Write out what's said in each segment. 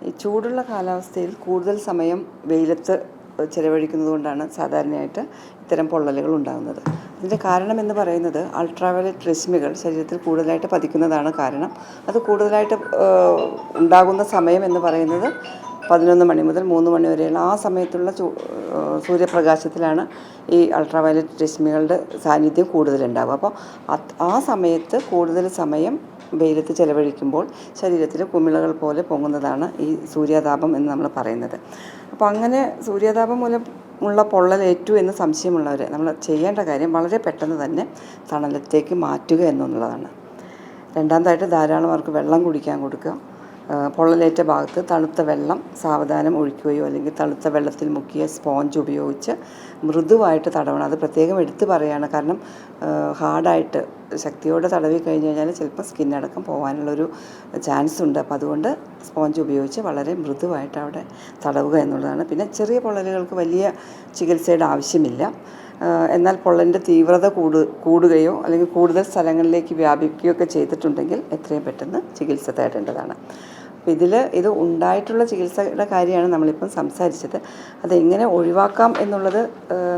ഈ ചൂടുള്ള കാലാവസ്ഥയിൽ കൂടുതൽ സമയം വെയിലത്ത് ചിലവഴിക്കുന്നതുകൊണ്ടാണ് സാധാരണയായിട്ട് ഇത്തരം പൊള്ളലുകൾ ഉണ്ടാകുന്നത്. ഇതിൻ്റെ കാരണം എന്ന് പറയുന്നത് അൾട്രാവയലറ്റ് രശ്മികൾ ശരീരത്തിൽ കൂടുതലായിട്ട് പതിക്കുന്നതാണ് കാരണം. അത് കൂടുതലായിട്ട് ഉണ്ടാകുന്ന സമയം എന്ന് പറയുന്നത് 11 മണി മുതൽ 3 മണി വരെയുള്ള ആ സമയത്തുള്ള സൂര്യപ്രകാശത്തിലാണ് ഈ അൾട്രാവയലറ്റ് രശ്മികളുടെ സാന്നിധ്യം കൂടുതലുണ്ടാകുക. അപ്പോൾ ആ സമയത്ത് കൂടുതൽ സമയം വെയിലത്ത് ചിലവഴിക്കുമ്പോൾ ശരീരത്തിൽ കുമിളകൾ പോലെ പൊങ്ങുന്നതാണ് ഈ സൂര്യാതാപം എന്ന് നമ്മൾ പറയുന്നത്. അപ്പോൾ അങ്ങനെ സൂര്യാതാപം മൂലമുള്ള പൊള്ളലേറ്റു എന്ന് സംശയമുള്ളവർ നമ്മൾ ചെയ്യേണ്ട കാര്യം വളരെ പെട്ടെന്ന് തന്നെ തണലത്തേക്ക് മാറ്റുക എന്നുള്ളതാണ്. രണ്ടാമതായിട്ട് ധാരാളം അവർക്ക് വെള്ളം കുടിക്കാൻ കൊടുക്കുക. പൊള്ളലേറ്റ ഭാഗത്ത് തണുത്ത വെള്ളം സാവധാനം ഒഴിക്കുകയോ അല്ലെങ്കിൽ തണുത്ത വെള്ളത്തിൽ മുക്കിയ സ്പോഞ്ച് ഉപയോഗിച്ച് മൃദുവായിട്ട് തടവണം. അത് പ്രത്യേകം എടുത്തു പറയുകയാണ്, കാരണം ഹാർഡായിട്ട് ശക്തിയോടെ തടവി കഴിഞ്ഞ് കഴിഞ്ഞാൽ ചിലപ്പോൾ സ്കിന്നടക്കം പോകാനുള്ളൊരു ചാൻസ് ഉണ്ട്. അപ്പോൾ അതുകൊണ്ട് സ്പോഞ്ച് ഉപയോഗിച്ച് വളരെ മൃദുവായിട്ട് അവിടെ തടവുക എന്നുള്ളതാണ്. പിന്നെ ചെറിയ പൊള്ളലുകൾക്ക് വലിയ ചികിത്സയുടെ ആവശ്യമില്ല. എന്നാൽ പൊള്ളലിൻ്റെ തീവ്രത കൂടുകയോ അല്ലെങ്കിൽ കൂടുതൽ സ്ഥലങ്ങളിലേക്ക് വ്യാപിക്കുകയോ ഒക്കെ ചെയ്തിട്ടുണ്ടെങ്കിൽ എത്രയും പെട്ടെന്ന് ചികിത്സ തേടേണ്ടതാണ്. അപ്പോൾ ഇത് ഉണ്ടായിട്ടുള്ള ചികിത്സയുടെ കാര്യമാണ് നമ്മളിപ്പം സംസാരിച്ചത്. അതെങ്ങനെ ഒഴിവാക്കാം എന്നുള്ളത്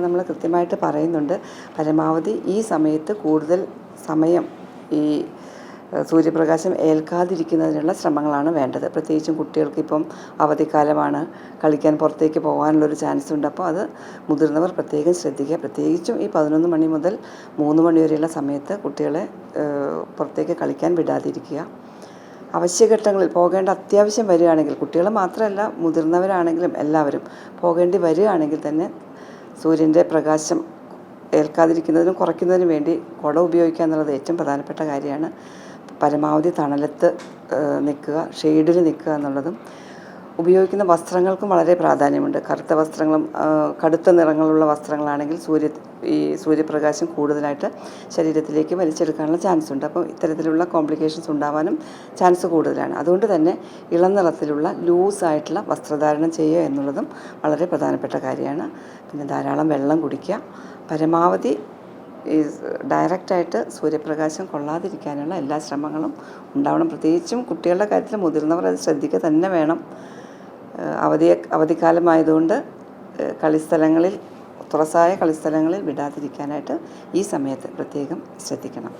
നമ്മൾ കൃത്യമായിട്ട് പറയുന്നുണ്ട്. പരമാവധി ഈ സമയത്ത് കൂടുതൽ സമയം ഈ സൂര്യപ്രകാശം ഏൽക്കാതിരിക്കുന്നതിനുള്ള ശ്രമങ്ങളാണ് വേണ്ടത്. പ്രത്യേകിച്ചും കുട്ടികൾക്കിപ്പം അവധിക്കാലമാണ്, കളിക്കാൻ പുറത്തേക്ക് പോകാനുള്ളൊരു ചാൻസ് ഉണ്ട്. അപ്പോൾ അത് മുതിർന്നവർ പ്രത്യേകം ശ്രദ്ധിക്കുക. പ്രത്യേകിച്ചും ഈ 11 മണി മുതൽ 3 മണി വരെയുള്ള സമയത്ത് കുട്ടികളെ പുറത്തേക്ക് കളിക്കാൻ വിടാതിരിക്കുക. അവശ്യഘട്ടങ്ങളിൽ പോകേണ്ട അത്യാവശ്യം വരികയാണെങ്കിൽ, കുട്ടികൾ മാത്രമല്ല മുതിർന്നവരാണെങ്കിലും എല്ലാവരും പോകേണ്ടി വരികയാണെങ്കിൽ തന്നെ സൂര്യൻ്റെ പ്രകാശം ഏൽക്കാതിരിക്കുന്നതിനും കുറയ്ക്കുന്നതിനും വേണ്ടി കുട ഉപയോഗിക്കുക എന്നുള്ളത് ഏറ്റവും പ്രധാനപ്പെട്ട കാര്യമാണ്. പരമാവധി തണലത്ത് നിൽക്കുക, ഷെയ്ഡിൽ നിൽക്കുക എന്നുള്ളതും. ഉപയോഗിക്കുന്ന വസ്ത്രങ്ങൾക്കും വളരെ പ്രാധാന്യമുണ്ട്. കറുത്ത വസ്ത്രങ്ങളും കടുത്ത നിറങ്ങളുള്ള വസ്ത്രങ്ങളാണെങ്കിൽ സൂര്യപ്രകാശം കൂടുതലായിട്ട് ശരീരത്തിലേക്ക് വലിച്ചെടുക്കാനുള്ള ചാൻസ് ഉണ്ട്. അപ്പോൾ ഇത്തരത്തിലുള്ള കോംപ്ലിക്കേഷൻസ് ഉണ്ടാവാനും ചാൻസ് കൂടുതലാണ്. അതുകൊണ്ട് തന്നെ ഇളം നിറത്തിലുള്ള ലൂസായിട്ടുള്ള വസ്ത്രധാരണം ചെയ്യുക എന്നുള്ളതും വളരെ പ്രധാനപ്പെട്ട കാര്യമാണ്. പിന്നെ ധാരാളം വെള്ളം കുടിക്കുക. പരമാവധി ഡയറക്റ്റായിട്ട് സൂര്യപ്രകാശം കൊള്ളാതിരിക്കാനുള്ള എല്ലാ ശ്രമങ്ങളും ഉണ്ടാവണം. പ്രത്യേകിച്ചും കുട്ടികളുടെ കാര്യത്തിൽ മുതിർന്നവർ അത് ശ്രദ്ധിക്കുക തന്നെ വേണം. അവധിക്കാലമായതുകൊണ്ട് തുറസായ കളിസ്ഥലങ്ങളിൽ വിടാതിരിക്കാനായിട്ട് ഈ സമയത്ത് പ്രത്യേകം ശ്രദ്ധിക്കണം.